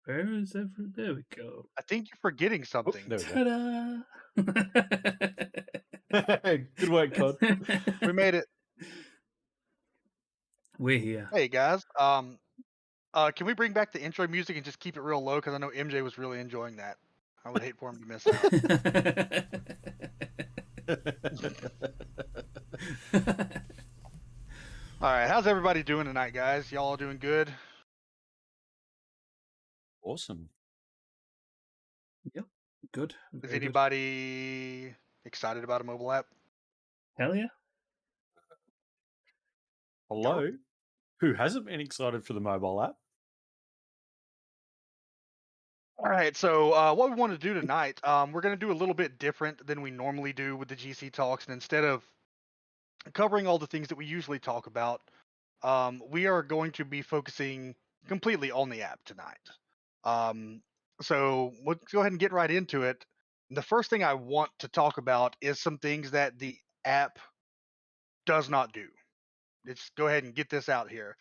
Where is every? There we go. I think you're forgetting Oh, something. there we Ta-da! go. Good work, Todd. We made it. We're here. Hey guys. Can we bring back the intro music and just keep it real low? Because I know MJ was really enjoying that. I would hate for him to miss out. All right, how's everybody doing tonight, guys? Y'all all doing good? Awesome. Yep. Good. Is Very good. anybody excited about a mobile app? Hell yeah. Hello. Who hasn't been excited for the mobile app? All right, so what we want to do tonight, we're going to do a little bit different than we normally do with the GC Talks. And instead of covering all the things that we usually talk about, we are going to be focusing completely on the app tonight. So let's go ahead and get right into it. The first thing I want to talk about is some things that the app does not do. Let's go ahead and get this out here.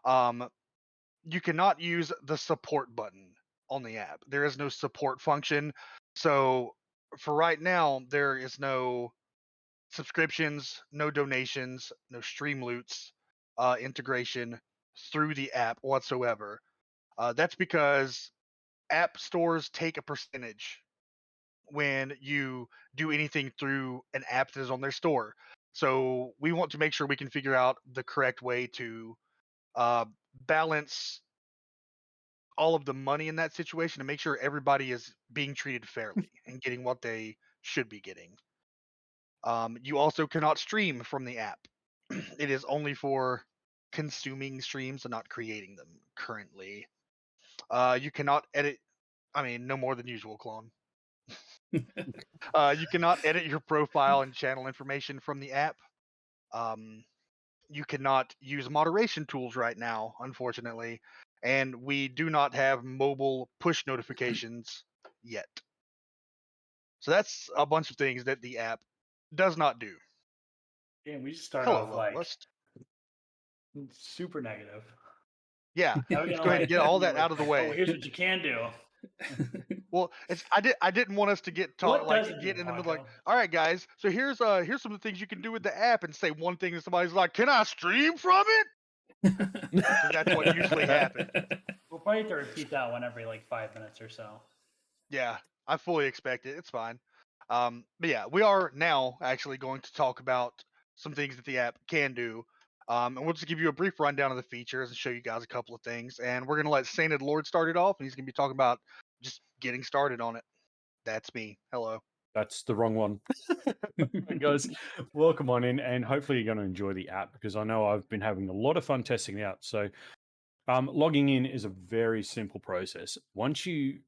You cannot use the support button on the app. There is no support function. So for right now, there is no subscriptions, no donations, no stream loots integration through the app whatsoever. That's because app stores take a percentage when you do anything through an app that is on their store. So we want to make sure we can figure out the correct way to balance all of the money in that situation to make sure everybody is being treated fairly and getting what they should be getting. You also cannot stream from the app. It is only for consuming streams and not creating them currently. You cannot edit. I mean, no more than usual, clone. You cannot edit your profile and channel information from the app. You cannot use moderation tools right now, unfortunately, and we do not have mobile push notifications yet. So that's a bunch of things that the app does not do. Damn, we just start Hello, off like List. super negative. Yeah, Now we're let's gonna go ahead and get all that out of the oh, way. here's what you can do. Well, I didn't want us to get What like doesn't get do, in the middle like, Paco? all right, guys. So here's some of the things you can do with the app, and say one thing, and somebody's like, "Can I stream from it?" Because that's what usually happens. We'll probably have to repeat that one every like 5 minutes or so. Yeah, I fully expect it. It's fine. But yeah, we are now actually going to talk about some things that the app can do. And we'll just give you a brief rundown of the features and show you guys a couple of things. And we're going to let Sainted Lord start it off, and he's going to be talking about just getting started on it. That's me. Hello. That's the wrong one. Guys, welcome on in, and hopefully you're going to enjoy the app because I know I've been having a lot of fun testing it out. So logging in is a very simple process. Once you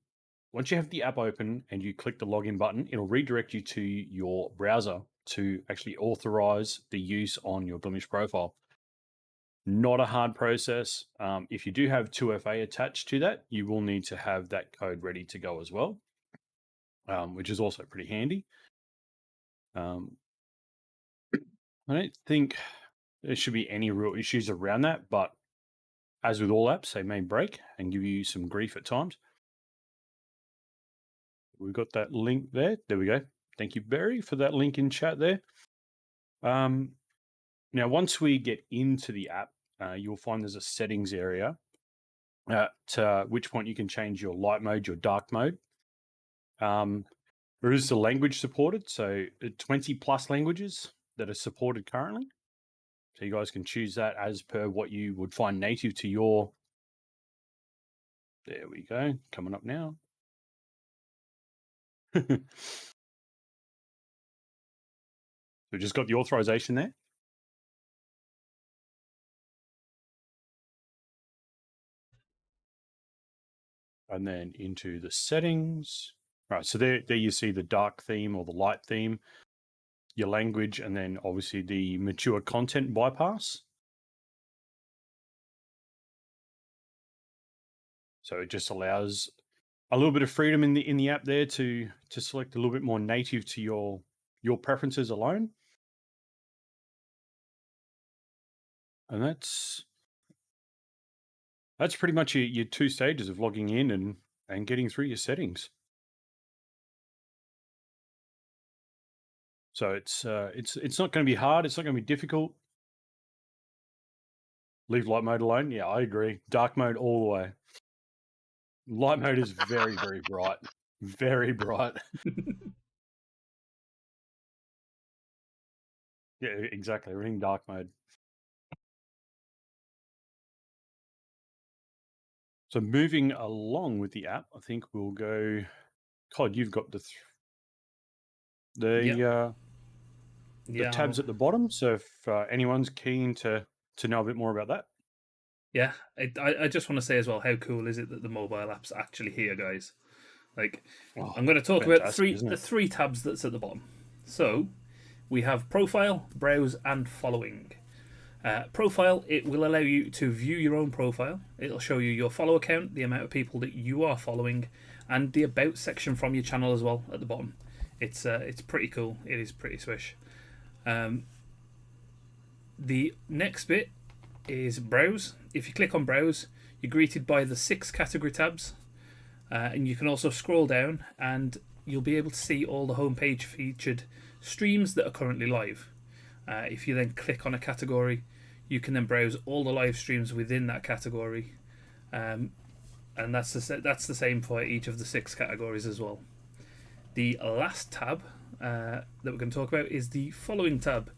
have the app open and you click the login button, it'll redirect you to your browser to actually authorize the use on your Glimesh profile. Not a hard process. If you do have 2FA attached to that, you will need to have that code ready to go as well, which is also pretty handy. I don't think there should be any real issues around that, but as with all apps, they may break and give you some grief at times. We've got that link there. There we go. Thank you, Barry, for that link in chat there. Now, once we get into the app, you'll find there's a settings area at which point you can change your light mode, your dark mode. There is the language supported, so 20 plus languages that are supported currently. So you guys can choose that as per what you would find native to your. There we go, coming up now. We just got the authorization there. And then into the settings. All right, so there you see the dark theme or the light theme, your language, and then obviously the mature content bypass. So it just allows a little bit of freedom in the app there to select a little bit more native to your preferences alone. And that's pretty much your two stages of logging in and and getting through your settings. So it's not going to be hard. It's not going to be difficult. Leave light mode alone. Yeah, I agree. Dark mode all the way. Light mode is very, very bright. Very bright. Yeah, exactly. Everything dark mode. So moving along with the app, I think we'll go. Cod, you've got the tabs at the bottom. So if anyone's keen to know a bit more about that. Yeah, I just want to say as well, how cool is it that the mobile app's actually here, guys? Like, I'm going to talk about the three tabs that's at the bottom. So we have profile, browse, and following. Profile, it will allow you to view your own profile. It'll show you your follow account, the amount of people that you are following, and the about section from your channel as well at the bottom. It's pretty cool. It is pretty swish. The next bit is browse. If you click on browse, you're greeted by the 6 category tabs, and you can also scroll down and you'll be able to see all the homepage featured streams that are currently live. If you then click on a category, you can then browse all the live streams within that category, and that's the same for each of the 6 categories as well. The last tab that we're going to talk about is the following tab.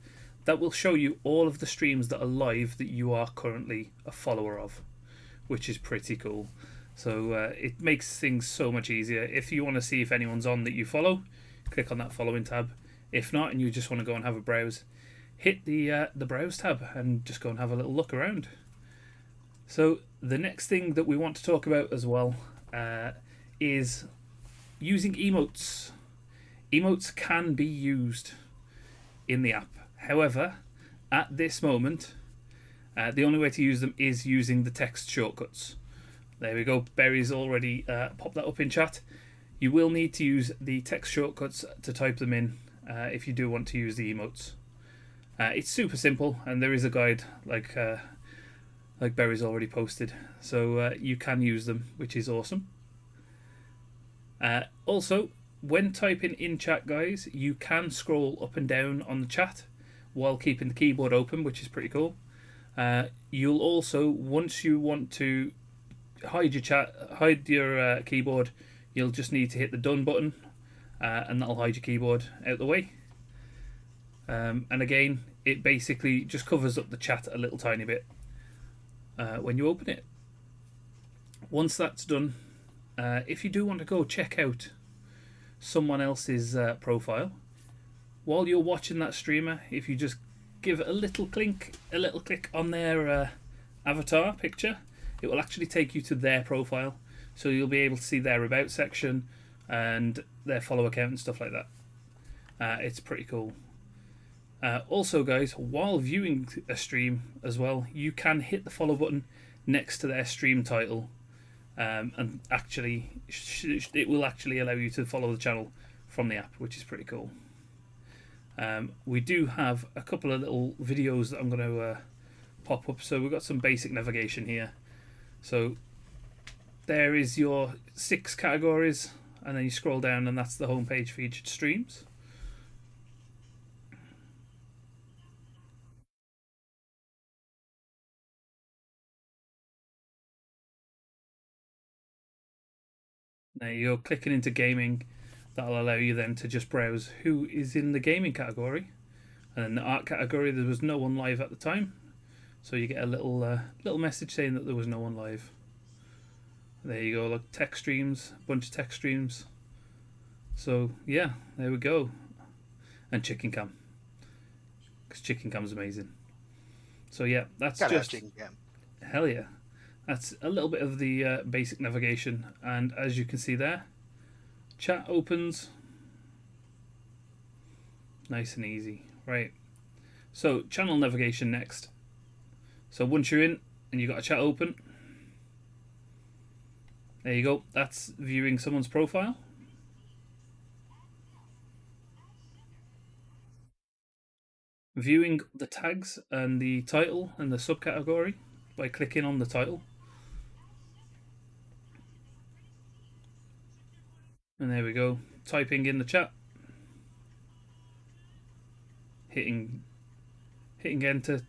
That will show you all of the streams that are live that you are currently a follower of, which is pretty cool. So it makes things so much easier. If you want to see if anyone's on that you follow, click on that following tab. If not, and you just want to go and have a browse, hit the browse tab and just go and have a little look around. So the next thing that we want to talk about as well is using emotes. Emotes can be used in the app. However, at this moment, the only way to use them is using the text shortcuts. There we go. Barry's already popped that up in chat. You will need to use the text shortcuts to type them in if you do want to use the emotes. It's super simple, and there is a guide like Barry's already posted, so you can use them, which is awesome. Also, when typing in chat, guys, you can scroll up and down on the chat while keeping the keyboard open, which is pretty cool. You'll also, once you want to hide your keyboard, you'll just need to hit the done button, and that'll hide your keyboard out of the way. And again, it basically just covers up the chat a little tiny bit when you open it. Once that's done, if you do want to go check out someone else's profile, while you're watching that streamer, if you just give a little click on their avatar picture, it will actually take you to their profile, so you'll be able to see their about section and their follow account and stuff like that. It's pretty cool. Also, guys, while viewing a stream as well, you can hit the follow button next to their stream title, and actually it will actually allow you to follow the channel from the app, which is pretty cool. We do have a couple of little videos that I'm going to pop up. So we've got some basic navigation here. So there is your 6 categories, and then you scroll down and that's the homepage featured streams. Now you're clicking into gaming. That'll allow you then to just browse who is in the gaming category. And in the art category, there was no one live at the time, so you get a little message saying that there was no one live. There you go, look, tech streams, bunch of tech streams. So yeah, there we go. And chicken cam, because chicken cam's amazing. So yeah, that's just chicken cam. Hell yeah. That's a little bit of the basic navigation, and as you can see there, chat opens nice and easy. Right, so channel navigation next. So once you're in and you've got a chat open, there you go, that's viewing someone's profile. Viewing the tags and the title and the subcategory by clicking on the title. And there we go. Typing in the chat. Hitting enter.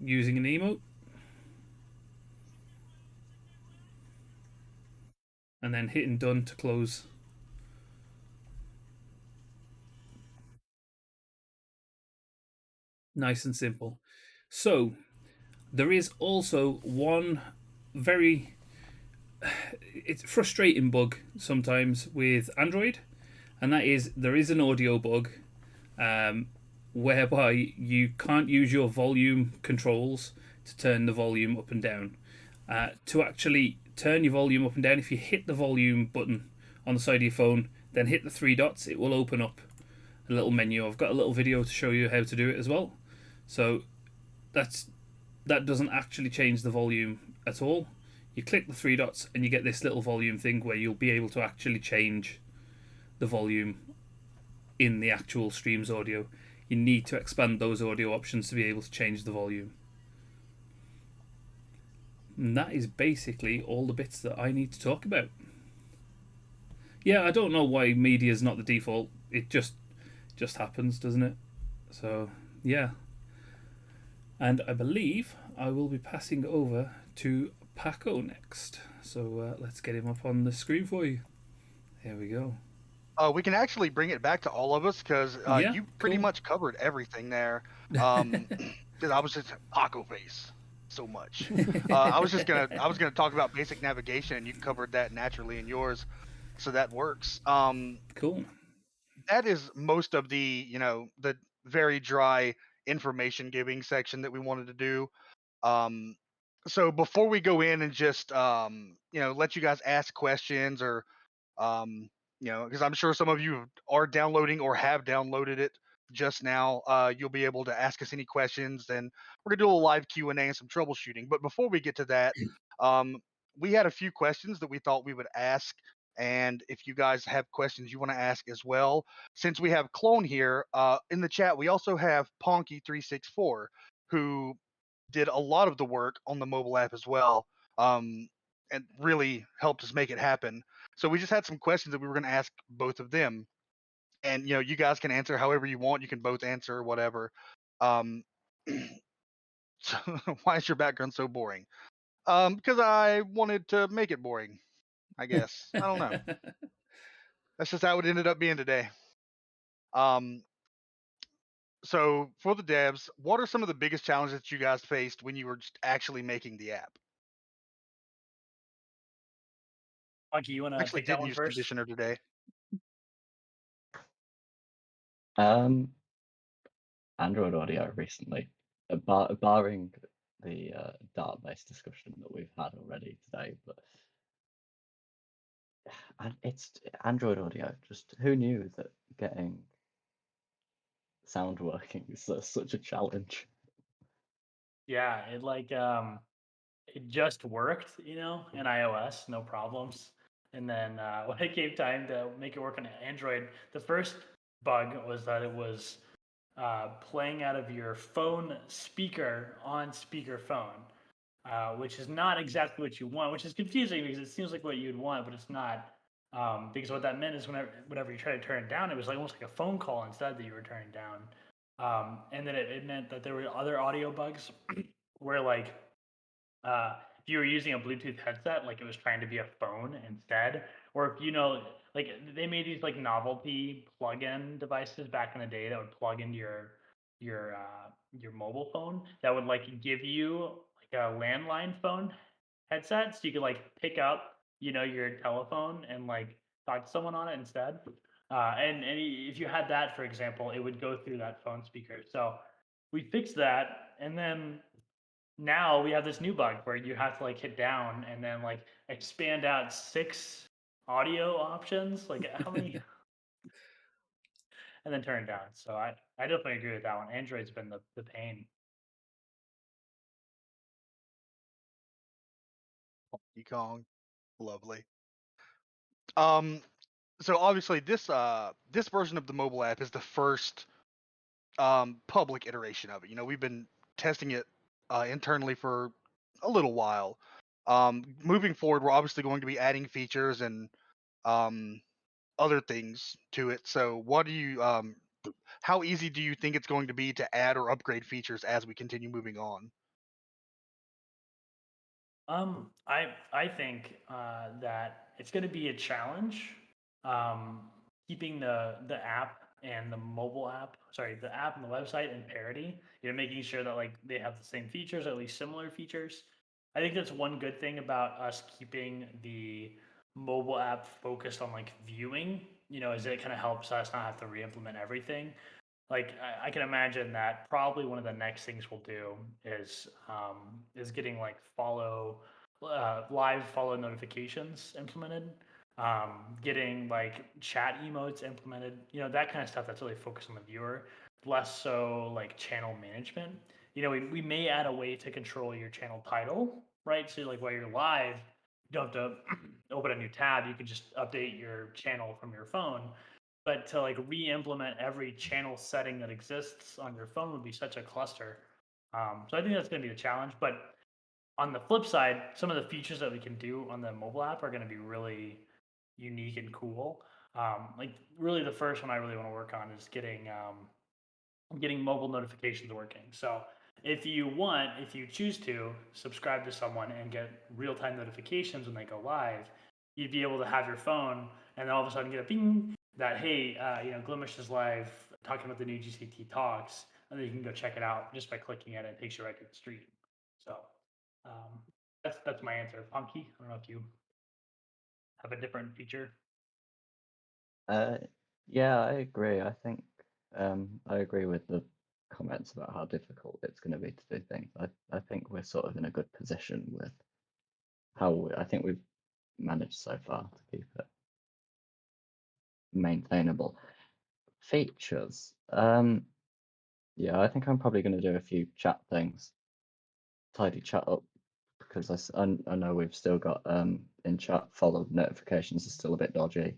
Using an emote. And then hitting done to close. Nice and simple. So there is also one very it's frustrating bug sometimes with Android, and that is there is an audio bug whereby you can't use your volume controls to turn the volume up and down. To actually turn your volume up and down, if you hit the volume button on the side of your phone, then hit the three dots, it will open up a little menu. I've got a little video to show you how to do it as well. So that doesn't actually change the volume at all. You click the three dots and you get this little volume thing where you'll be able to actually change the volume in the actual stream's audio. You need to expand those audio options to be able to change the volume. And that is basically all the bits that I need to talk about. Yeah, I don't know why media is not the default. It just happens, doesn't it? So, yeah. And I believe I will be passing over to Paco next. So let's get him up on the screen for you. There we go. We can actually bring it back to all of us because Yeah, you pretty cool. much covered everything there. Because I was just Paco face so much. I was gonna talk about basic navigation, and you covered that naturally in yours, so that works. Cool. That is most of the the very dry information giving section that we wanted to do. Um, so before we go in and just let you guys ask questions or because I'm sure some of you are downloading or have downloaded it just now, you'll be able to ask us any questions. Then we're gonna do a live Q&A and some troubleshooting. But before we get to that, um, we had a few questions that we thought we would ask. And if you guys have questions you want to ask as well, since we have Clone here in the chat, we also have Ponky364, who did a lot of the work on the mobile app as well, and really helped us make it happen. So we just had some questions that we were going to ask both of them, and you guys can answer however you want. You can both answer whatever. Um, so why is your background so boring? Because I wanted to make it boring. I guess I don't know. That's just how it ended up being today. Um, so for the devs, what are some of the biggest challenges that you guys faced when you were just actually making the app? Monkey, you want to Actually, take that did one use first? conditioner today. Android Audio recently, barring the database discussion that we've had already today, but it's Android Audio. Just who knew that getting sound working is such a challenge? Yeah, it just worked, in iOS, no problems. And then when it came time to make it work on Android, the first bug was that it was playing out of your phone speaker on speakerphone, which is not exactly what you want, which is confusing because it seems like what you'd want, but it's not. Because what that meant is whenever you try to turn it down, it was like almost like a phone call instead that you were turning down. And then it meant that there were other audio bugs where if you were using a Bluetooth headset, like it was trying to be a phone instead, or if like they made these like novelty plug-in devices back in the day that would plug into your mobile phone that would like give you like a landline phone headset, so you could like pick up your telephone and like talk to someone on it instead. And if you had that, for example, it would go through that phone speaker. So we fixed that, and then now we have this new bug where you have to like hit down and then like expand out 6 audio options. Like how many? And then turn it down. So I definitely agree with that one. Android's been the pain. Donkey Kong, lovely. So obviously this version of the mobile app is the first public iteration of it. We've been testing it internally for a little while. Moving forward, we're obviously going to be adding features and um, other things to it. So, how easy do you think it's going to be to add or upgrade features as we continue moving on? I think that it's going to be a challenge, um, keeping the app and the mobile app, sorry, the app and the website in parity. Making sure that like they have the same features, at least similar features. I think that's one good thing about us keeping the mobile app focused on like viewing. Is it kind of helps us not have to re-implement everything. Like I can imagine that probably one of the next things we'll do is getting like live follow notifications implemented, getting like chat emotes implemented, that kind of stuff that's really focused on the viewer, less so like channel management. We may add a way to control your channel title, right? So like while you're live, you don't have to open a new tab. You can just update your channel from your phone, but to like re-implement every channel setting that exists on your phone would be such a cluster. So I think that's going to be the challenge. But on the flip side, some of the features that we can do on the mobile app are going to be really unique and cool. Like really, the first one I really want to work on is getting mobile notifications working. So if you choose to subscribe to someone and get real-time notifications when they go live, you'd be able to have your phone and then all of a sudden get a ping that, hey, Glimesh is live talking about the new GCT talks, and then you can go check it out just by clicking it, and it takes you right to the stream. So um, that's my answer. Punky, I don't know if you have a different feature. Uh, yeah, I agree. I think I agree with the comments about how difficult it's going to be to do things. I think we're sort of in a good position with I think we've managed so far to keep it maintainable. Features. Yeah, I think I'm probably going to do a few chat things, tidy chat up because I know we've still got in chat follow notifications are still a bit dodgy.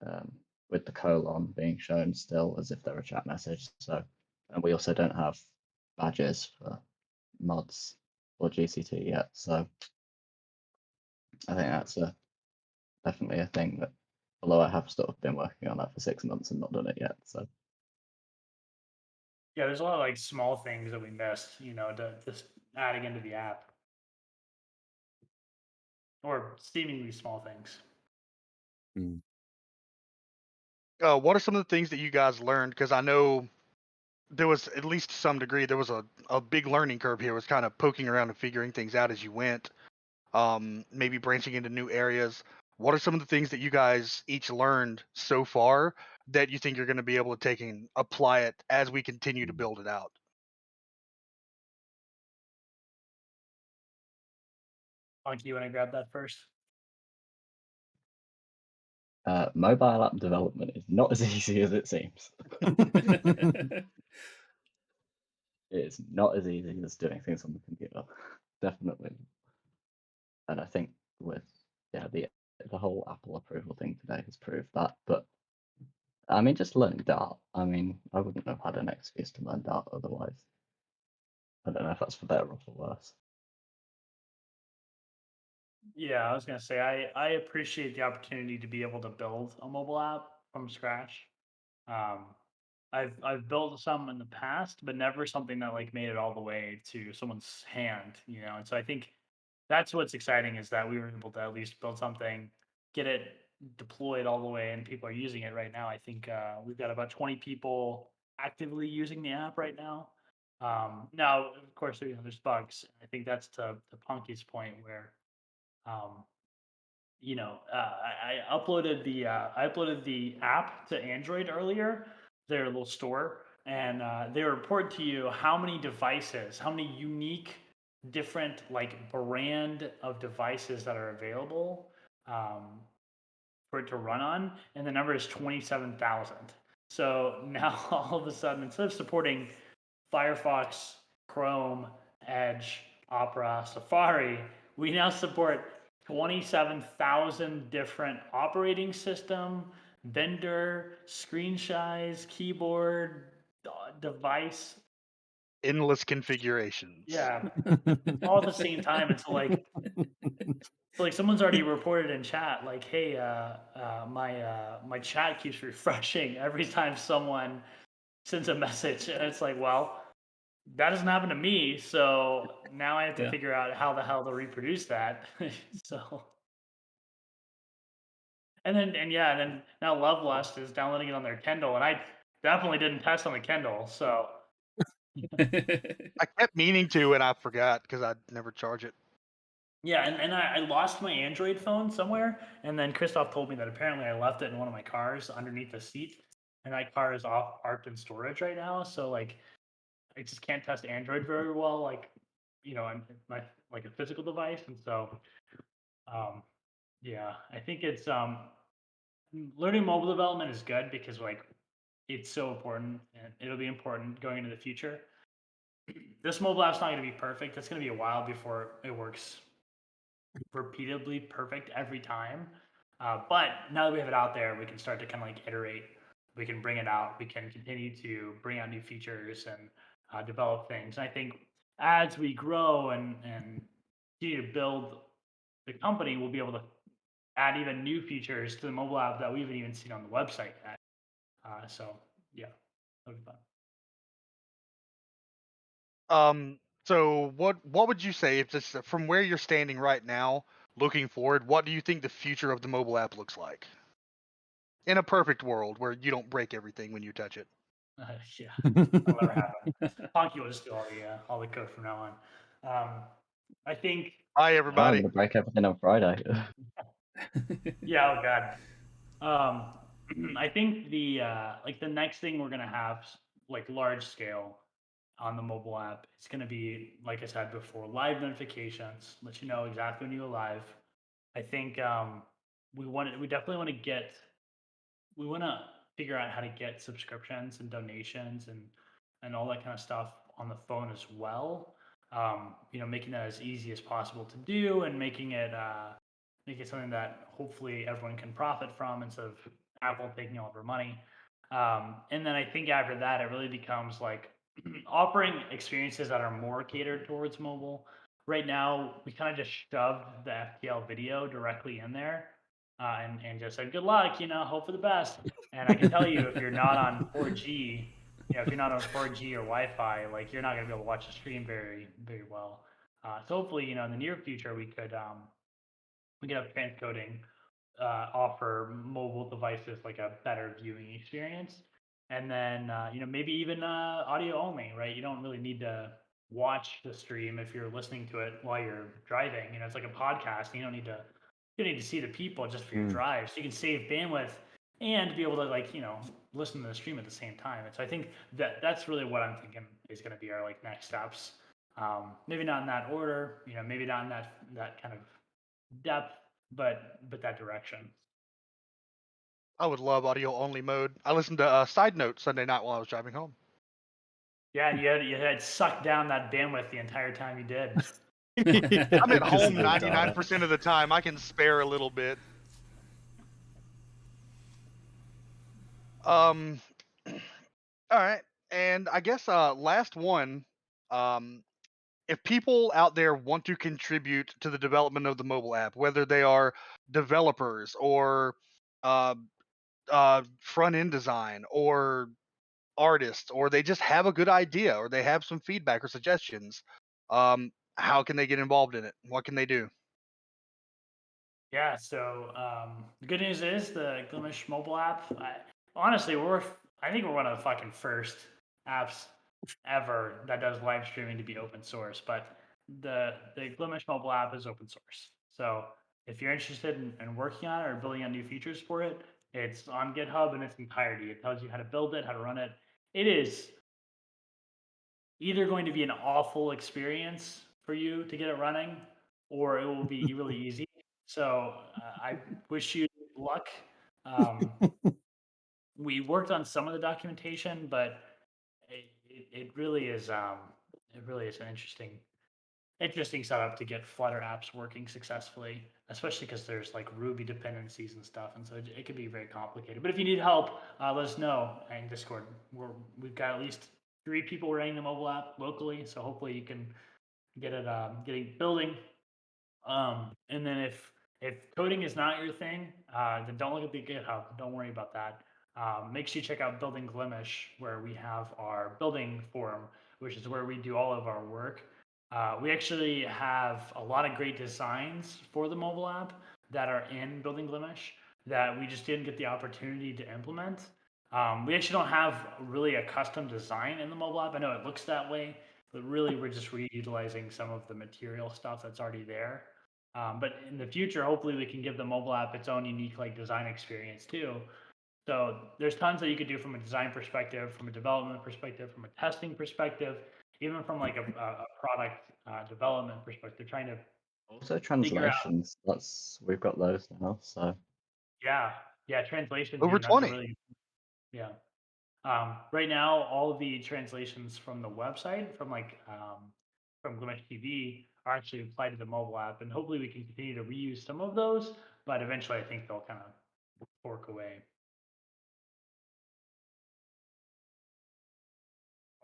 Um, with the colon being shown still as if they're a chat message. So, and we also don't have badges for mods or GCT yet. So I think that's definitely a thing that, although I have sort of been working on that for 6 months and not done it yet. So Yeah, there's a lot of like small things that we missed, just adding into the app, or seemingly small things. Mm. What are some of the things that you guys learned? Because I know there was, at least to some degree, there was a big learning curve here. It was kind of poking around and figuring things out as you went, maybe branching into new areas. What are some of the things that you guys each learned so far that you think you're going to be able to take and apply it as we continue to build it out? Punky, you want to grab that first? mobile app development is not as easy as it seems. It's not as easy as doing things on the computer, definitely. And I think with the whole Apple approval thing today has proved that. But I mean, just learning Dart. I mean, I wouldn't have had an excuse to learn Dart otherwise. I don't know if that's for better or for worse. Yeah, I was gonna say I appreciate the opportunity to be able to build a mobile app from scratch. Um, I've built some in the past, but never something that like made it all the way to someone's hand, And so I think that's what's exciting is that we were able to at least build something, get it deployed all the way, and people are using it right now. I think we've got about 20 people actively using the app right now. Now, of course, there's bugs. I think that's to Punky's point where um, I uploaded the app to Android earlier, their little store, and they report to you how many devices, how many unique, different like brand of devices that are available for it to run on, and the number is 27,000. So now all of a sudden, instead of supporting Firefox, Chrome, Edge, Opera, Safari, we now support 27,000 different operating system, vendor, screen size, keyboard, device. endless configurations. Yeah, all at the same time. And so like someone's already reported in chat, like, hey, my chat keeps refreshing every time someone sends a message, and it's like, well, that doesn't happen to me, so now I have to Yeah. figure out how the hell to reproduce that. So, and then now Love Lust is downloading it on their Kindle, and I definitely didn't test on the Kindle, so I kept meaning to, and I forgot because I never charge it. yeah, and I lost my Android phone somewhere, and then Christoph told me that apparently I left it in one of my cars underneath the seat, and that car is parked in storage right now. So like, I just can't test Android very well, like, and my like a physical device, and so yeah, I think it's learning mobile development is good because like it's so important, and it'll be important going into the future. This mobile app's not going to be perfect. It's going to be a while before it works repeatedly perfect every time. But now that we have it out there, we can start to kind of like iterate. We can bring it out. We can continue to bring out new features and develop things. And I think as we grow and continue to build the company, we'll be able to add even new features to the mobile app that we haven't even seen on the website yet. So yeah, that'll be fun. So what would you say if this from where you're standing right now, looking forward, what do you think the future of the mobile app looks like? In a perfect world where you don't break everything when you touch it. Yeah, that'll never happen. Honky will just do all the code from now on. I think. Bye, I'm everybody. gonna break everything on Friday. Yeah. Oh God. I think the the next thing we're gonna have like large scale on the mobile app. It's gonna be like I said before, live notifications, let you know exactly when you go live. I think we definitely want to figure out how to get subscriptions and donations and all that kind of stuff on the phone as well. Making that as easy as possible to do and make it something that hopefully everyone can profit from instead of Apple taking all of our money. And then I think after that, it really becomes like offering experiences that are more catered towards mobile. Right now, we kind of just shoved the FTL video directly in there and just said, good luck, hope for the best. And I can tell you, if you're not on 4G, if you're not on 4G or Wi-Fi, like you're not going to be able to watch the stream very, very well. So hopefully, in the near future, we could have transcoding offer mobile devices like a better viewing experience, and then maybe even audio only, right? You don't really need to watch the stream if you're listening to it while you're driving. It's like a podcast. You don't need to see the people just for your drive, so you can save bandwidth and be able to listen to the stream at the same time. And so I think that's really what I'm thinking is going to be our like next steps. Maybe not in that order, maybe not in that kind of depth, but that direction. I would love audio only mode. I listened to Side Note Sunday night while I was driving home. Yeah, and you had sucked down that bandwidth the entire time you did. I'm at Because home of the data. 99% of the time. I can spare a little bit. All right, and I guess last one. If people out there want to contribute to the development of the mobile app, whether they are developers or uh, front end design or artists, or they just have a good idea or they have some feedback or suggestions, how can they get involved in it? What can they do? Yeah, so the good news is the Glimesh mobile app. Honestly, I think we're one of the fucking first apps ever that does live streaming to be open source. But the Glimesh mobile app is open source. So if you're interested in working on it or building on new features for it, it's on GitHub in its entirety. It tells you how to build it, how to run it. It is either going to be an awful experience for you to get it running, or it will be really easy. So I wish you luck. Um, we worked on some of the documentation, but it really is an interesting setup to get Flutter apps working successfully, especially because there's like Ruby dependencies and stuff, and so it could be very complicated. But if you need help, let us know in Discord. We've got at least 3 people running the mobile app locally, so hopefully you can get it getting building. And then if coding is not your thing, then don't look at the GitHub. Don't worry about that. Make sure you check out Building Glimesh, where we have our building forum, which is where we do all of our work. We actually have a lot of great designs for the mobile app that are in Building Glimesh that we just didn't get the opportunity to implement. We actually don't have really a custom design in the mobile app. I know it looks that way, but really we're just reutilizing some of the material stuff that's already there. But in the future, hopefully we can give the mobile app its own unique like design experience too. So there's tons that you could do from a design perspective, from a development perspective, from a testing perspective, even from like a product development perspective, trying to Also figure out. translations. We've got those now. So Yeah, translations Over even, that's a 20. really, yeah. Right now, all of the translations from the website, from Glimesh TV, are actually applied to the mobile app, and hopefully we can continue to reuse some of those. But eventually, I think they'll kind of fork away.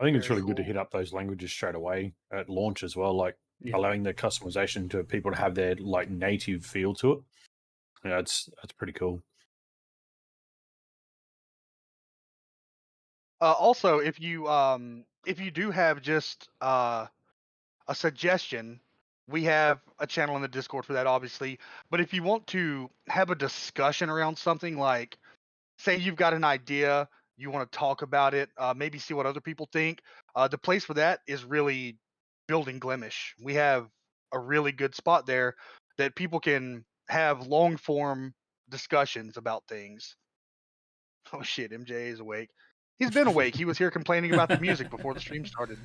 I think it's Very really good to cool. hit up those languages straight away at launch as well, like Yeah. allowing the customization to people to have their like native feel to it. Yeah, that's pretty cool. Also, if you do have just a suggestion, we have a channel in the Discord for that, obviously. But if you want to have a discussion around something, like say you've got an idea, you want to talk about it, maybe see what other people think, the place for that is really Building Glimesh. We have a really good spot there that people can have long form discussions about things. Oh shit, MJ is awake. He's been awake. He was here complaining about the music before the stream started.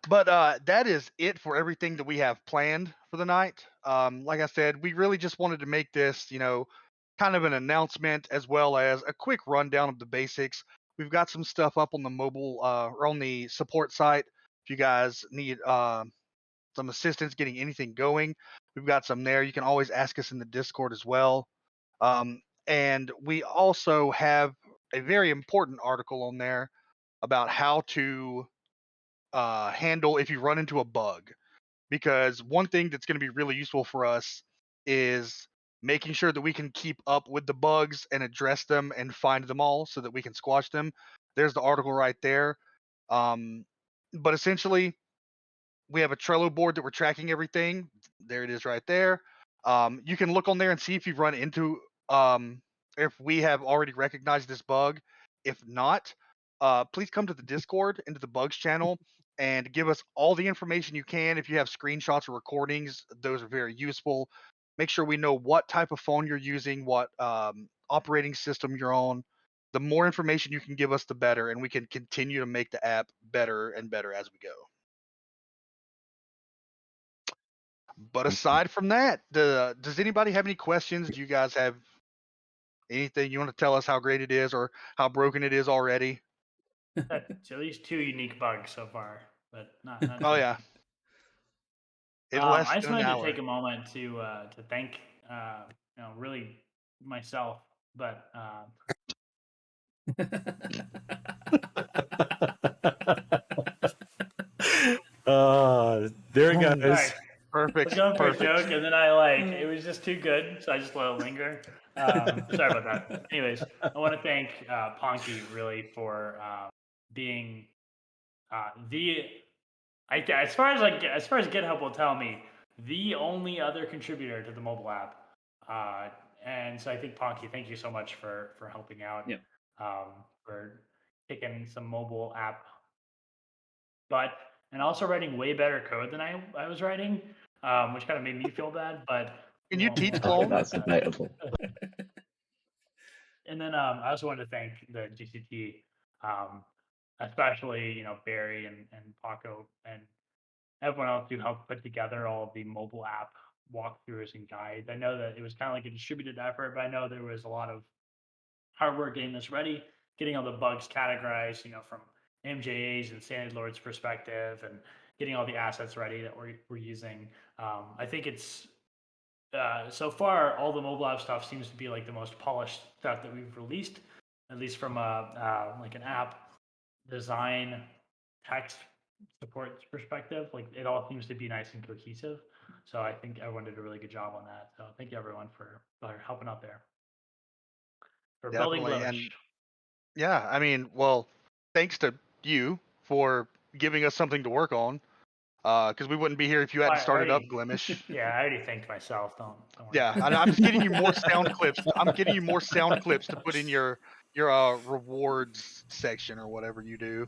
But that is it for everything that we have planned for the night. Like I said, we really just wanted to make this, kind of an announcement as well as a quick rundown of the basics. We've got some stuff up on the mobile or on the support site. If you guys need some assistance getting anything going, we've got some there. You can always ask us in the Discord as well. And we also have a very important article on there about how to handle if you run into a bug. Because one thing that's going to be really useful for us is making sure that we can keep up with the bugs and address them and find them all so that we can squash them. There's the article right there. But essentially, we have a Trello board that we're tracking everything. There it is right there. You can look on there and see if you've run into if we have already recognized this bug. If not, please come to the Discord into the bugs channel and give us all the information you can. If you have screenshots or recordings, those are very useful. Make sure we know what type of phone you're using, what operating system you're on. The more information you can give us, the better, and we can continue to make the app better and better as we go. But aside from that, does anybody have any questions? Do you guys have anything you want to tell us how great it is or how broken it is already? It's at least 2 unique bugs so far, but not Oh too yeah, many. in less I just than an wanted to hour. take a moment to thank really myself, but There it Oh, goes. sorry. I was Perfect. going for a Perfect. joke, and then it was just too good, so I just let it linger. Sorry about that. Anyways, I want to thank Ponky really for being as far as GitHub will tell me, the only other contributor to the mobile app. And so I think Ponky, thank you so much for helping out. Yeah. For taking some mobile app and also writing way better code than I was writing, which kind of made me feel bad. But Can we you won't teach talk clone? about that's that. debatable. And then I also wanted to thank the GCT, especially Barry and Paco and everyone else who helped put together all of the mobile app walkthroughs and guides. I know that it was kind of like a distributed effort, but I know there was a lot of hard work getting this ready, getting all the bugs categorized, from MJA's and Standard Lord's perspective, and getting all the assets ready that we're using. I think it's so far, all the mobile app stuff seems to be like the most polished stuff that we've released, at least from like an app design, text support perspective. Like it all seems to be nice and cohesive. So I think everyone did a really good job on that. So thank you everyone for helping out there. For building Definitely. Glimesh. And yeah, I mean, well, thanks to you for giving us something to work on. Because we wouldn't be here if you hadn't started up Glimesh. Yeah, I already thanked myself. Don't worry. Yeah, about I'm just getting you more sound clips. I'm getting you more sound clips to put in your rewards section or whatever you do.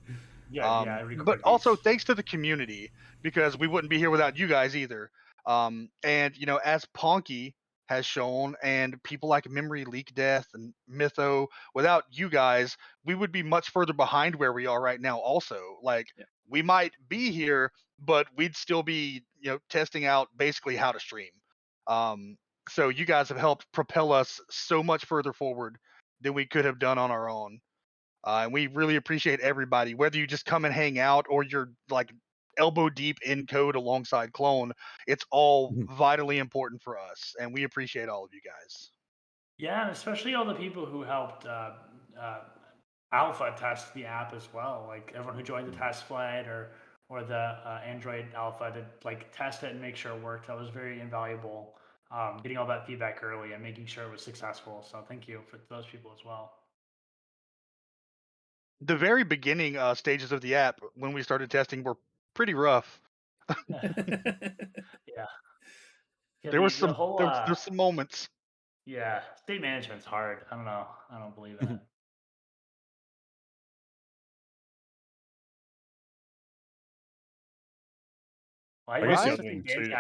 Yeah, I But record also these. thanks to the community, because we wouldn't be here without you guys either. And you know, as Ponky has shown, and people like Memory Leak Death and Mytho, without you guys, we would be much further behind where we are right now. Also, like Yeah. we might be here, but we'd still be, you know, testing out basically how to stream. So you guys have helped propel us so much further forward than we could have done on our own. And we really appreciate everybody, whether you just come and hang out or you're like elbow deep in code alongside Clone. It's all vitally important for us, and we appreciate all of you guys. Yeah, and especially all the people who helped alpha test the app as well. Like everyone who joined the test flight or the Android alpha to like test it and make sure it worked. That was very invaluable. Getting all that feedback early and making sure it was successful. So thank you for those people as well. The very beginning stages of the app when we started testing were pretty rough. Yeah. There was some whole, there's some moments. yeah, state management's hard. I don't know. I don't believe in it. Why I are you guess the Right? other thing too.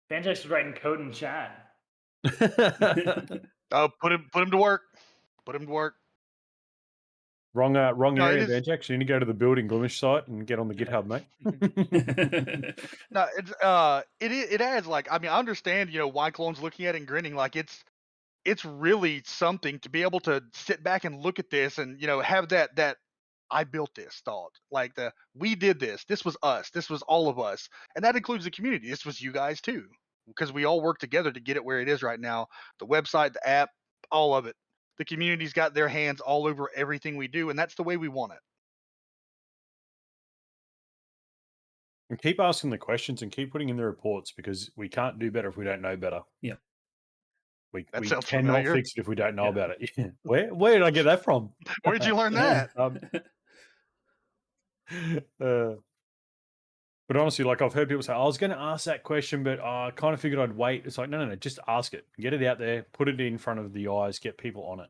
Banjax was writing code in chat. Oh, put him to work. Put him to work. Wrong No, it area, is. Banjax. You need to go to the building Glimesh site and get on the GitHub, mate. No, it adds, like, I mean, I understand, you know, why Clone's looking at it and grinning. Like it's really something to be able to sit back and look at this and, you know, have that I built this thought. Like we did this. This was us. This was all of us. And that includes the community. This was you guys too. Because we all work together to get it where it is right now. The website, the app, all of it. The community's got their hands all over everything we do, and that's the way we want it. And keep asking the questions and keep putting in the reports, because we can't do better if we don't know better. Yeah. We sounds cannot familiar. fix it if we don't know about it. Where did I get that from? Where did you learn that? But honestly, like I've heard people say, I was going to ask that question, but I kind of figured I'd wait. It's like, no, just ask it. Get it out there. Put it in front of the eyes. Get people on it.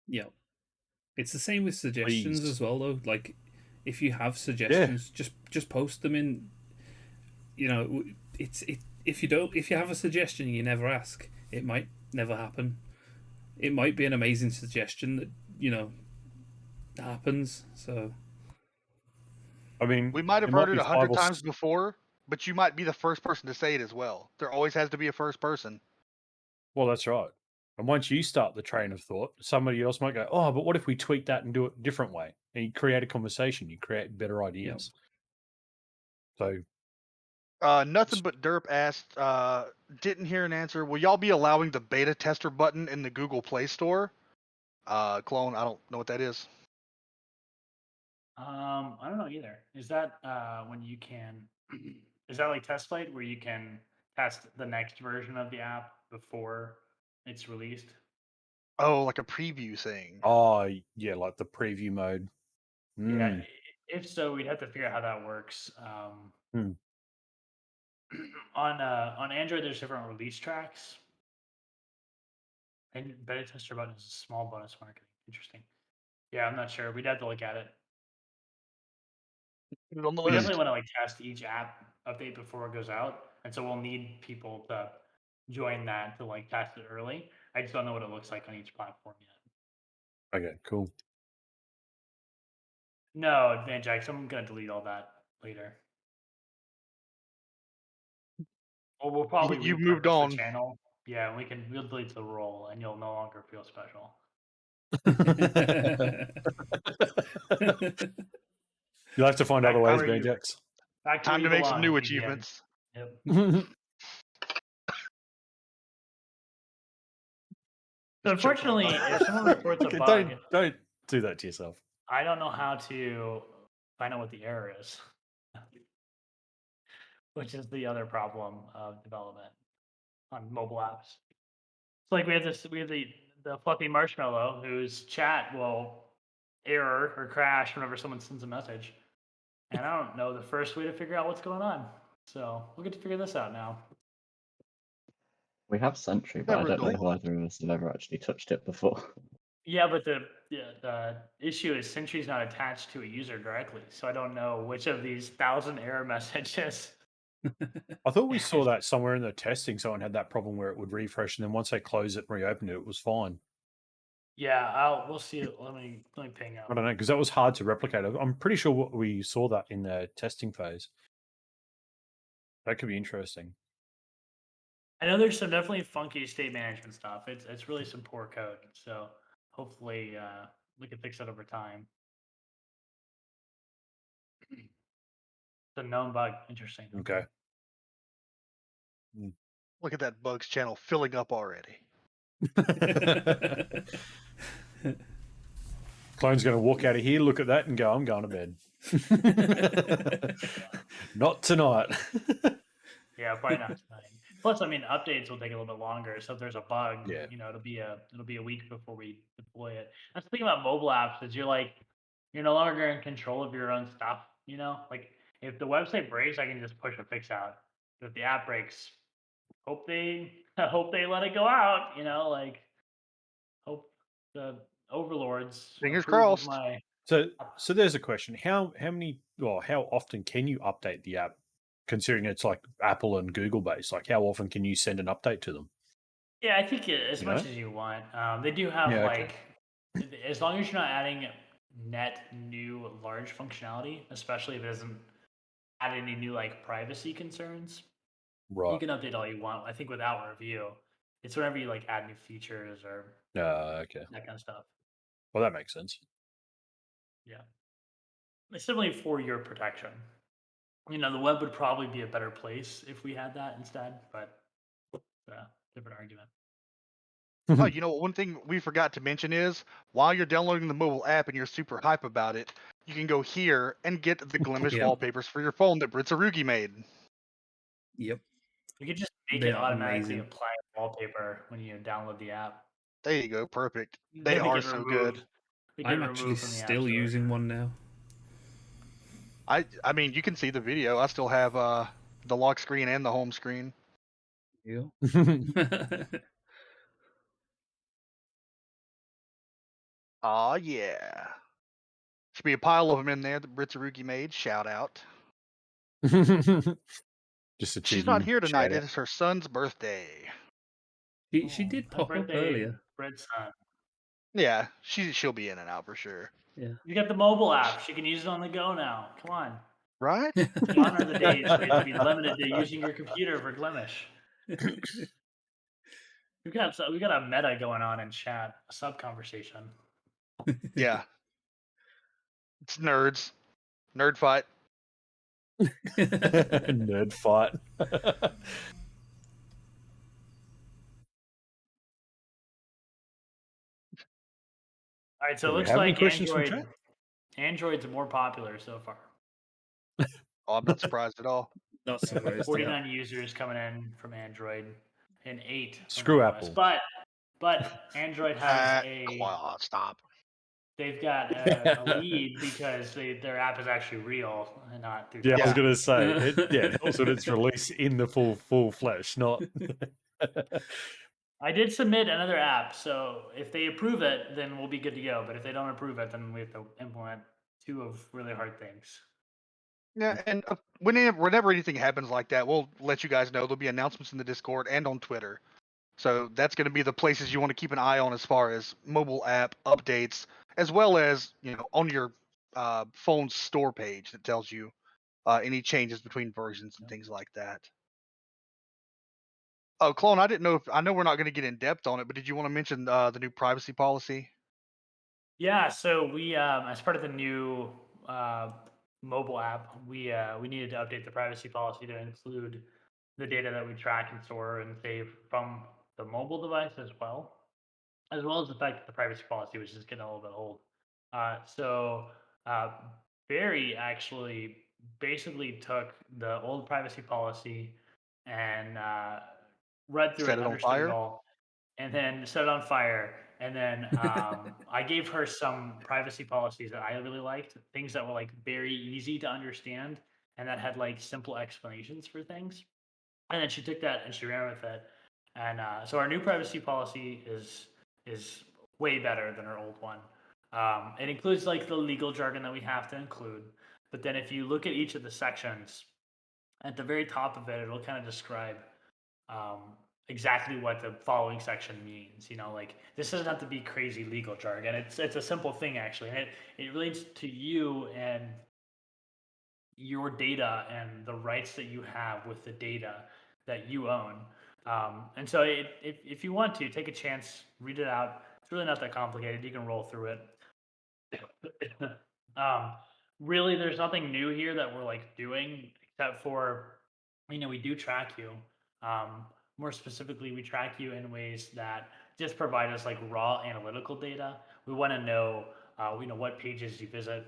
Yeah. It's the same with suggestions Please. as well, though. Like, if you have suggestions, just post them in. You know, if you have a suggestion and you never ask, it might never happen. It might be an amazing suggestion that, you know, happens. So I mean, We might have there heard it be 100 5 or times before, but you might be the first person to say it as well. There always has to be a first person. Well, that's right. And once you start the train of thought, somebody else might go, oh, but what if we tweak that and do it a different way? And you create a conversation. You create better ideas. So Nothing but derp asked, didn't hear an answer. Will y'all be allowing the beta tester button in the Google Play Store? Clone, I don't know what that is. I don't know either. Is that when you can? Is that like test flight where you can test the next version of the app before it's released? Oh, like a preview thing. Oh, yeah, like the preview mode. Yeah. If so, we'd have to figure out how that works. On Android, there's different release tracks. And beta tester button is a small bonus marketing. Interesting. Yeah, I'm not sure. We'd have to look at it. Put it on the We list. definitely want to like test each app update before it goes out, and so we'll need people to join that to like test it early. I just don't know what it looks like on each platform yet. Okay, cool. No, Vanjax, I'm gonna delete all that later. Well, we'll probably You repurpose moved on. the channel. Yeah, we'll delete the role, and you'll no longer feel special. You'll have to find other ways, where you- Banjax. Back Time where to you make some belong, new BDM. achievements. Yep. So unfortunately, if someone reports a Okay, bug, don't do that to yourself. I don't know how to find out what the error is, which is the other problem of development on mobile apps. It's like we have the fluffy marshmallow whose chat will error or crash whenever someone sends a message, and I don't know the first way to figure out what's going on. So we'll get to figure this out now. We have Sentry, but Never I don't know dull. if either of us have ever actually touched it before. Yeah, but the issue is Sentry's not attached to a user directly, so I don't know which of these 1,000 error messages. I thought we saw that somewhere in the testing. Someone had that problem where it would refresh, and then once they closed it and reopened it, it was fine. Yeah, we'll see it. Let me ping I up. don't know, because that was hard to replicate. I'm pretty sure we saw that in the testing phase. That could be interesting. I know there's some definitely funky state management stuff. It's really some poor code. So hopefully we can fix it over time. It's a known bug. Interesting. Okay. Look at that bugs channel filling up already. Clone's going to walk out of here, look at that, and go, I'm going to bed. Not tonight. Yeah, probably not tonight. Plus, I mean, updates will take a little bit longer. So if there's a bug, Yeah. you know, it'll be a week before we deploy it. That's the thing about mobile apps is you're no longer in control of your own stuff. You know, like if the website breaks, I can just push a fix out. But if the app breaks, hope they let it go out. You know, like hope the overlords Fingers approve of crossed. my. So there's a question. How often can you update the app, considering it's like Apple and Google based? Like, how often can you send an update to them? Yeah, I think as You much know? as you want. They do have Yeah, okay. as long as you're not adding net new large functionality, especially if it doesn't add any new like privacy concerns, you Right. can update all you want. I think without review, it's whenever you like add new features or Okay. that kind of stuff. Well, that makes sense. Yeah, it's definitely for your protection. You know, the web would probably be a better place if we had that instead, but different argument. Oh, you know what? One thing we forgot to mention is while you're downloading the mobile app and you're super hype about it, you can go here and get the Glimesh Yeah. wallpapers for your phone that Britzarugi made. Yep. You could just make They it are automatically amazing. apply wallpaper when you download the app. There you go. Perfect. They Then we are get so removed. good. We get I'm actually removed from the app still store. using one now. I mean, you can see the video. I still have the lock screen and the home screen. Yeah. Aw, yeah. Should be a pile of them in there that Britzarugi made. Shout out. Just a She's cheeky not here tonight. shout It out. is her son's birthday. she Oh, did happy pop up birthday, earlier. Bread's son. Yeah, she'll be in and out for sure. Yeah. You got the mobile app. She can use it on the go now. Come on. Right? Gone are the days where you have to be limited to using your computer for Glimesh. We got a meta going on in chat, a sub conversation. Yeah. It's nerds. Nerd fight. Nerd fight. All right, so Do it we looks have any like questions from chat? Android's more popular so far. Oh, I'm not surprised at all. Not surprised. 49 users coming in from Android and 8 from Screw iOS. Apple. But Android has Stop. they've got a lead because their app is actually real and not through. Yeah, I was Yeah. going to say, that's when it's released in the full flesh, not. I did submit another app, so if they approve it, then we'll be good to go. But if they don't approve it, then we have to implement 2 of really hard things. Yeah, and whenever anything happens like that, we'll let you guys know. There'll be announcements in the Discord and on Twitter. So that's going to be the places you want to keep an eye on as far as mobile app updates, as well as on your phone's store page that tells you any changes between versions and things like that. Oh, Clone, I know we're not going to get in depth on it, but did you want to mention the new privacy policy? Yeah, so we, as part of the new mobile app, we needed to update the privacy policy to include the data that we track and store and save from the mobile device as well. as well as the fact that the privacy policy was just getting a little bit old. So uh, Barry actually basically took the old privacy policy and read through it Set and it on understood it fire. all, and then set it on fire. And then I gave her some privacy policies that I really liked, things that were like very easy to understand and that had like simple explanations for things. And then she took that and she ran with it. And so our new privacy policy is way better than our old one. It includes like the legal jargon that we have to include, but then if you look at each of the sections, at the very top of it, it'll kind of describe um, exactly what the following section means. You know, like this doesn't have to be crazy legal jargon. It's a simple thing actually, and it relates to you and your data and the rights that you have with the data that you own. And so, if you want to take a chance, read it out. It's really not that complicated. You can roll through it. um, Really, there's nothing new here that we're like doing except for, we do track you. Um, More specifically, we track you in ways that just provide us like raw analytical data. We want to know, what pages you visit,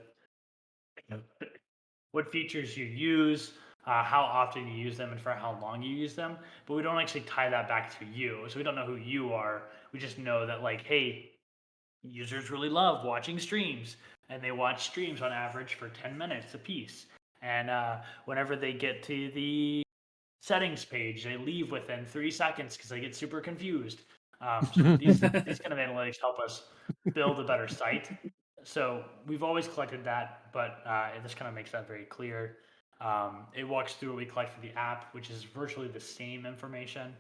what features you use, how often you use them, and for how long you use them. But we don't actually tie that back to you. So we don't know who you are. We just know that, like, hey, users really love watching streams, and they watch streams on average for 10 minutes a piece. And whenever they get to the settings page, they leave within 3 seconds because they get super confused. So these kind of analytics help us build a better site. So we've always collected that, but this kind of makes that very clear. It walks through what we collect for the app, which is virtually the same information.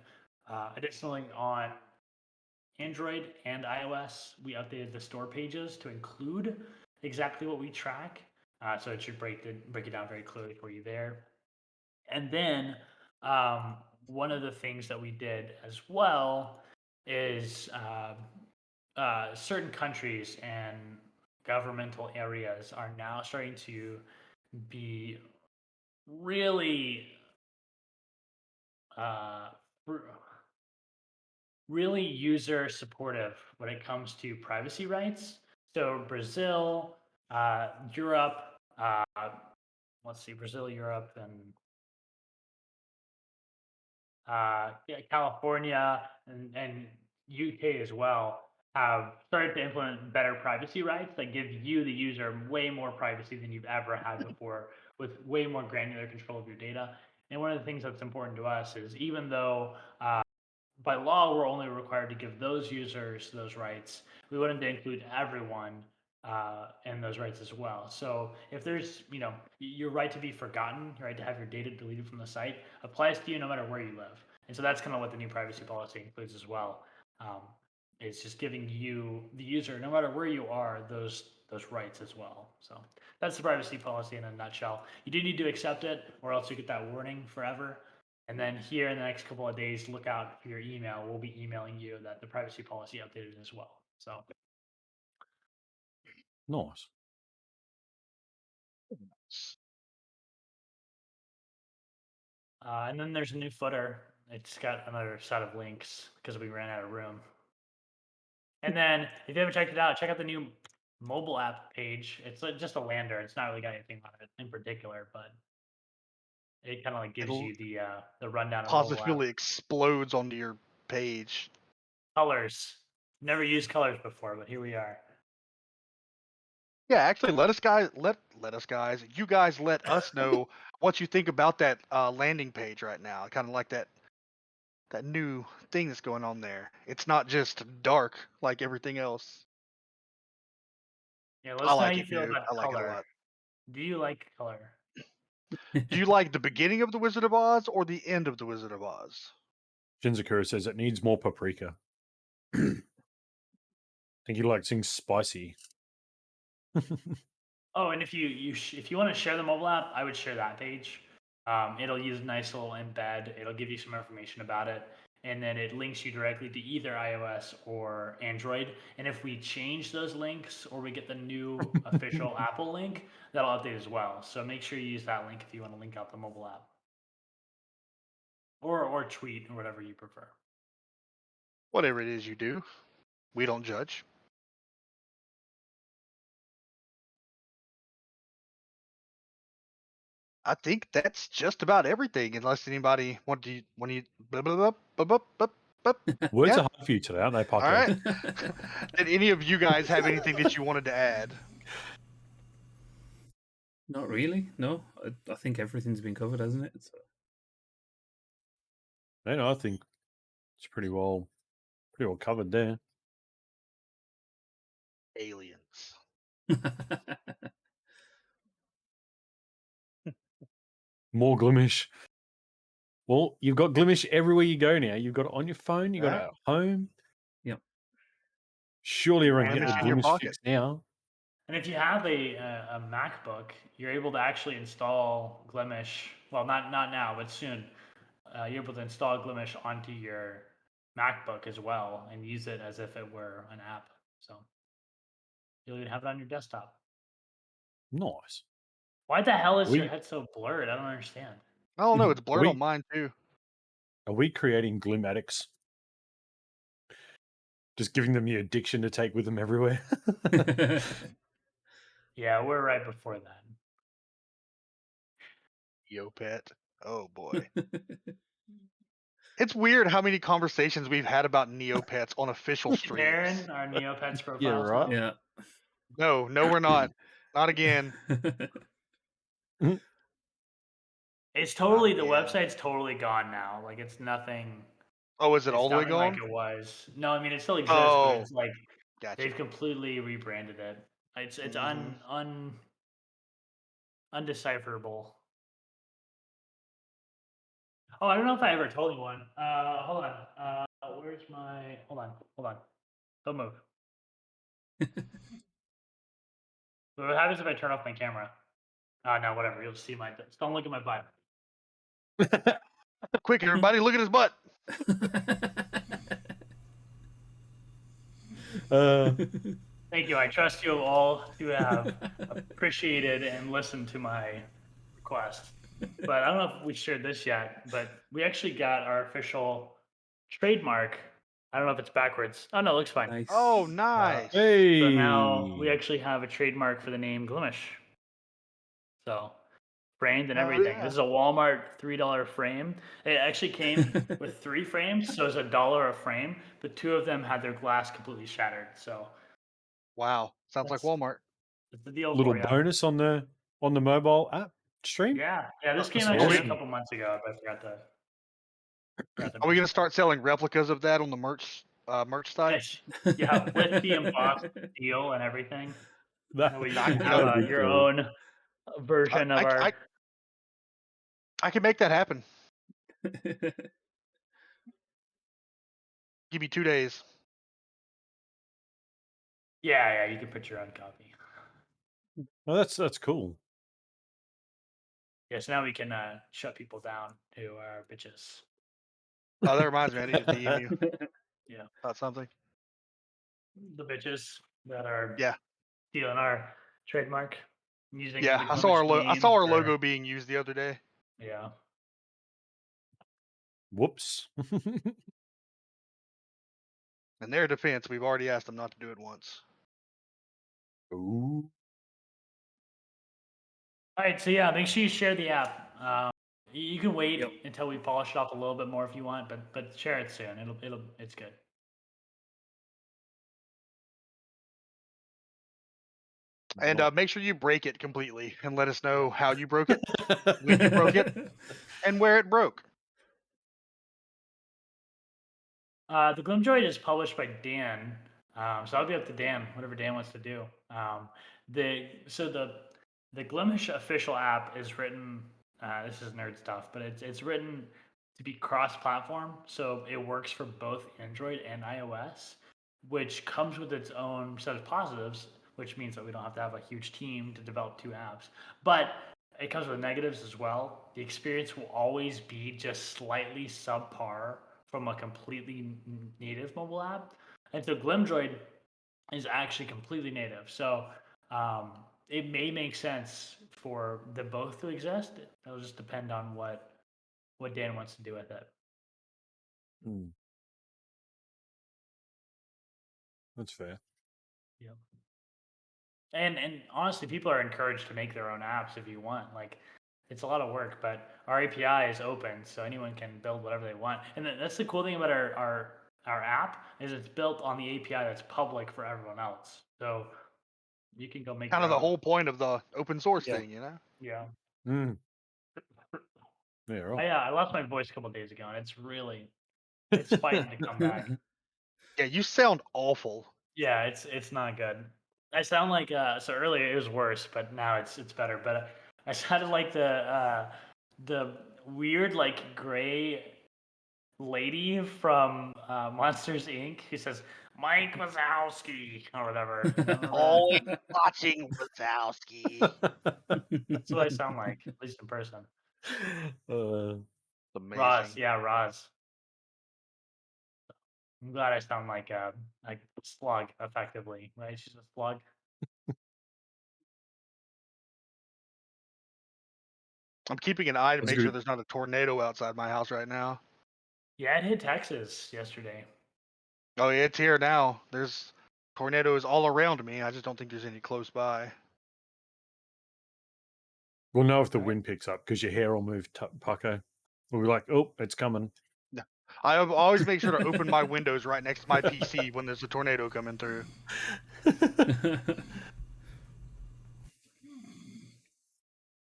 Additionally, on Android and iOS, we updated the store pages to include exactly what we track. So it should break it down very clearly for you there. And then um, one of the things that we did as well is certain countries and governmental areas are now starting to be really uh, really user supportive when it comes to privacy rights. So Brazil, Europe, let's see, Brazil, Europe, and California and UK as well have started to implement better privacy rights that give you, the user, way more privacy than you've ever had before, with way more granular control of your data. And one of the things that's important to us is, even though by law we're only required to give those users those rights, we wanted to include everyone in those rights as well. So if there's, your right to be forgotten, your right to have your data deleted from the site, applies to you no matter where you live. And so that's kind of what the new privacy policy includes as well. Um, it's just giving you, the user, no matter where you are, those rights as well. So that's the privacy policy in a nutshell. You do need to accept it, or else you get that warning forever. And then here in the next couple of days, look out for your email. We'll be emailing you that the privacy policy updated as well. So Nice. and then there's a new footer. It's got another set of links because we ran out of room. And then if you haven't checked it out, check out the new mobile app page. It's just a lander. It's not really got anything on it in particular, but it kind of like gives you the rundown of the mobile app. Positively explodes onto your page. Colors. Never used colors before, but here we are. Yeah, actually, let us guys. You guys let us know what you think about that landing page right now. I kind of like that new thing that's going on there. It's not just dark like everything else. Yeah, I let us know how like you it, feel dude. about I like it a color. lot. Do you like color? Do you like the beginning of the Wizard of Oz or the end of the Wizard of Oz? Shinzakura says it needs more paprika. I think he likes things spicy. Oh, and if you want to share the mobile app, I would share that page. It'll use a nice little embed. It'll give you some information about it, and then it links you directly to either iOS or Android. And if we change those links or we get the new official Apple link, that'll update as well. So make sure you use that link if you want to link out the mobile app, or tweet or whatever you prefer. Whatever it is you do, We don't judge. I think that's just about everything, unless anybody want to blah, blah, blah, blah, blah, blah, blah. Words Yeah. are hard for you today, aren't they, Paco? All right. Did any of you guys have anything that you wanted to add? Not really. No, I think everything's been covered, hasn't it? So... No, I think it's pretty well covered there. Aliens. More Glimesh. Well, you've got Glimesh everywhere you go now. You've got it on your phone. You got it at home. Yep. Surely everyone And get the in your Glimesh pocket. fix now. And if you have a MacBook, you're able to actually install Glimesh. Well, not now, but soon. You're able to install Glimesh onto your MacBook as well and use it as if it were an app. So you'll even have it on your desktop. Nice. Why the hell is your head so blurred? I don't understand. I don't know. It's blurred we- on mine too. Are we creating Glim addicts? Just giving them the addiction to take with them everywhere. Yeah, we're right before that. Neopet. Oh boy. It's weird how many conversations we've had about Neopets on official streams. Darren, our Neopets profiles. Yeah, right. Yeah. No, we're not. Not again. It's totally the again. website's totally gone now. Like it's nothing. Oh, is it all the way nothing gone? like it was. No, I mean it still exists, but it's like Gotcha. they've completely rebranded it. It's undecipherable. Oh, I don't know if I ever told you one. Hold on. Where's my? Hold on. Don't move. What happens if I turn off my camera? No, whatever. You'll see my. Don't look at my bio. Quick, everybody, look at his butt. Thank you. I trust you all to have appreciated and listened to my request. But I don't know if we shared this yet, but we actually got our official trademark. I don't know if it's backwards. Oh, no, it looks fine. Nice. Oh, nice. Hey. So now we actually have a trademark for the name Glimesh. So framed and everything. yeah. This is a Walmart $3 frame. It actually came with 3 frames, so it's $1 a frame, but 2 of them had their glass completely shattered. So Wow. Sounds like That's- Walmart. it's the deal Little for you. bonus on the mobile app stream. Yeah, this came That's actually awesome. a couple months ago, but I forgot to. Are we going to start selling replicas of that on the merch site? Yeah, with the embossed steel and everything. That way you can That'd have be your cool. own version of our. I can make that happen. Give me 2 days. Yeah, you can put your own copy. Well, that's cool. Yeah, so now we can shut people down who are bitches. Oh, that reminds me. I need to DM you. Yeah. About something. The bitches that are Yeah. stealing our trademark. Using Yeah, the I saw our Glimesh logo name being used the other day. Yeah. Whoops. In their defense, we've already asked them not to do it once. Ooh. All right, so yeah, make sure you share the app. You can wait until we polish it up a little bit more if you want, but share it soon. It's good. And make sure you break it completely and let us know how you broke it, when you broke it, and where it broke. The Glimdroid is published by Dan, so I'll be up to Dan, whatever Dan wants to do. The Glimesh official app is written. This is nerd stuff, but it's written to be cross-platform, so it works for both Android and iOS, which comes with its own set of positives, which means that we don't have to have a huge team to develop 2 apps. But it comes with negatives as well. The experience will always be just slightly subpar from a completely native mobile app. And so Glimdroid is actually completely native. So it may make sense for them both to exist. It'll just depend on what Dan wants to do with it. That's fair. Yep. And honestly, people are encouraged to make their own apps if you want. Like, it's a lot of work, but our API is open, so anyone can build whatever they want. And that's the cool thing about our app is it's built on the API that's public for everyone else. So you can go make Kind your of the own. whole point of the open source Yeah. thing, you know? Yeah. Mm. Yeah, right. I lost my voice a couple days ago, and it's fighting to come back. Yeah, you sound awful. Yeah, it's not good. I sound like so earlier it was worse, but now it's better. But I sounded like the weird like gray lady from Monsters Inc. who says Mike Wazowski or whatever. You know, Always watching Wazowski. that's what I sound like, at least in person. Uh, Amazing. Roz, yeah, Roz. I'm glad I sound like Slug effectively, right? She's a slug. I'm keeping an eye to That's make sure good. there's not a tornado outside my house right now. Yeah, it hit Texas yesterday. Oh yeah, it's here now. There's tornadoes all around me. I just don't think there's any close by. We'll know if the Right. wind picks up because your hair will move, Paco. We'll be like, oh, it's coming. I always make sure to open my windows right next to my PC when there's a tornado coming through.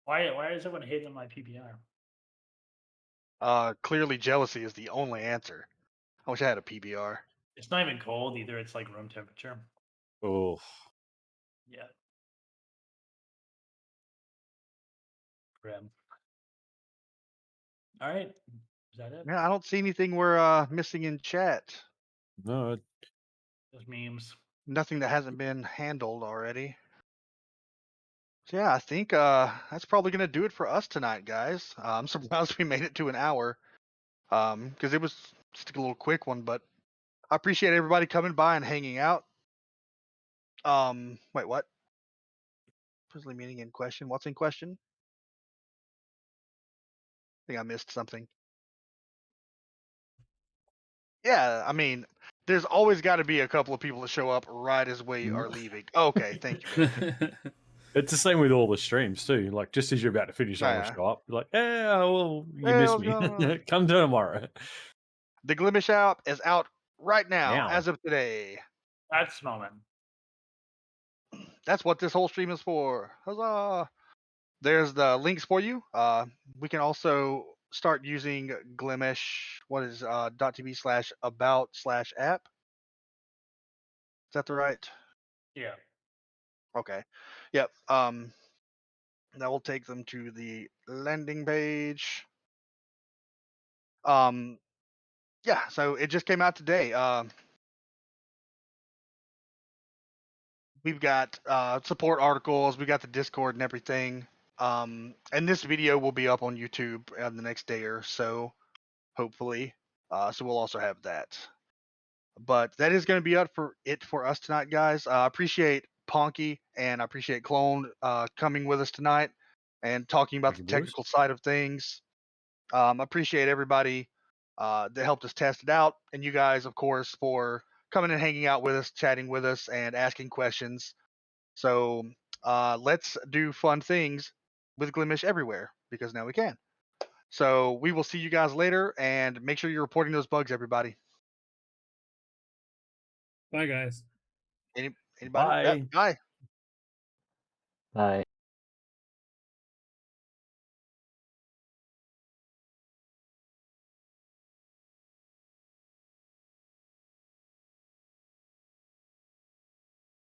Why is everyone hating on my PBR? Clearly jealousy is the only answer. I wish I had a PBR. It's not even cold either. It's like room temperature. Oh, Yeah. Grim. All right. Is that it? Yeah, I don't see anything we're missing in chat. no. Those memes. Nothing that hasn't been handled already. So yeah, I think that's probably gonna do it for us tonight, guys. I'm surprised we made it to an hour. Because it was just a little quick one, but I appreciate everybody coming by and hanging out. Wait, what? Prisoner meeting in question. What's in question? I think I missed something. Yeah, I mean, there's always got to be a couple of people to show up right as we are leaving. Okay, thank you. Billy. It's the same with all the streams too. Like just as you're about to finish, someone will Yeah. show up. You're like, yeah, well, you Hey, missed what's me. going on? Come tomorrow. The Glimesh app is out right now, Now. as of today. That's the moment. That's what this whole stream is for. Huzzah! There's the links for you. We can also start using Glimesh. What is .tv/about/app? Is that the right? Yeah. Okay. Yep. That will take them to the landing page. Yeah. So it just came out today. We've got support articles. We got the Discord and everything. And this video will be up on YouTube the next day or so, hopefully. So we'll also have that. But that is going to be up for it for us tonight, guys. I appreciate Ponky and I appreciate Clone coming with us tonight and talking about Thank you, the boys. technical side of things. I appreciate everybody that helped us test it out, and you guys, of course, for coming and hanging out with us, chatting with us, and asking questions. So let's do fun things with Glimesh everywhere because now we can. So we will see you guys later, and make sure you're reporting those bugs, everybody. Bye, guys. Anybody? Bye. Bye. Bye.